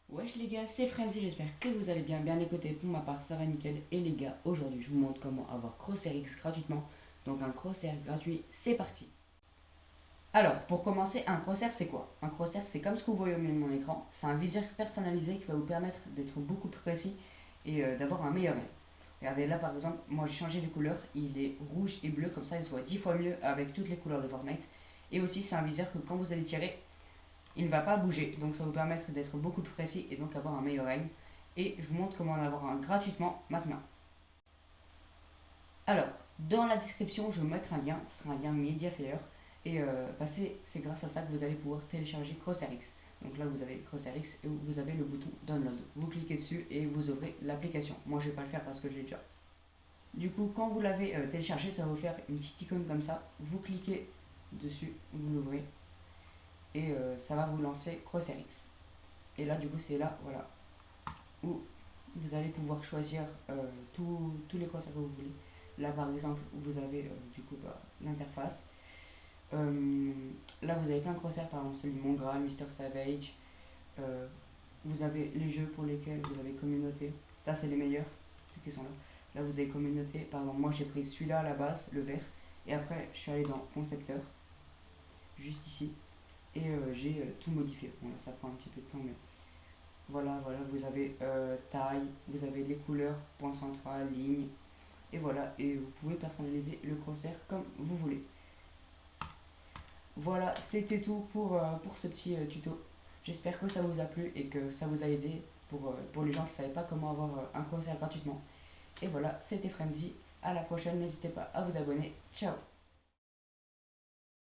Wesh les gars, c'est Frenzy, j'espère que vous allez bien écouté. Pour ma part, ça va nickel. Et les gars, aujourd'hui, je vous montre comment avoir CrossRX gratuitement. Donc un Crosshair gratuit, c'est parti. Alors, pour commencer, un Crosshair, c'est quoi? Un Crosshair, c'est comme ce que vous voyez au milieu de mon écran. C'est un viseur personnalisé qui va vous permettre d'être beaucoup plus précis et d'avoir un meilleur aim. Regardez là par exemple, moi j'ai changé les couleurs, il est rouge et bleu, comme ça il se voit 10 fois mieux avec toutes les couleurs de Fortnite. Et aussi c'est un viseur que quand vous allez tirer, il ne va pas bouger, donc ça va vous permettre d'être beaucoup plus précis et donc avoir un meilleur aim. Et je vous montre comment en avoir un gratuitement maintenant. Alors, dans la description, je vais vous mettre un lien, ce sera un lien Mediafire. Et c'est grâce à ça que vous allez pouvoir télécharger CrossRX. Donc là, vous avez CrossRX et vous avez le bouton Download. Vous cliquez dessus et vous ouvrez l'application. Moi, je ne vais pas le faire parce que je l'ai déjà. Du coup, quand vous l'avez téléchargé, ça va vous faire une petite icône comme ça. Vous cliquez dessus, vous l'ouvrez et ça va vous lancer CrossRX. Et là, du coup, c'est là, voilà, où vous allez pouvoir choisir tous les crosshair que vous voulez. Là, par exemple, vous avez du coup l'interface. Là, vous avez plein de crosshair, par exemple celui de Mongraal, Mister Savage. Euh, vous avez les jeux pour lesquels vous avez communauté. Ça, c'est les meilleurs, ceux qui sont là. Là, vous avez communauté. Par exemple, moi, j'ai pris celui-là à la base, le vert. Et après, je suis allé dans concepteur, juste ici. Et j'ai tout modifié. Bon, là, ça prend un petit peu de temps, mais voilà, vous avez taille, vous avez les couleurs, point central, ligne, et voilà, et vous pouvez personnaliser le crosshair comme vous voulez. Voilà, c'était tout pour ce petit tuto. J'espère que ça vous a plu et que ça vous a aidé pour les gens qui ne savaient pas comment avoir un crosshair gratuitement. Et voilà, c'était Frenzy. À la prochaine, n'hésitez pas à vous abonner. Ciao!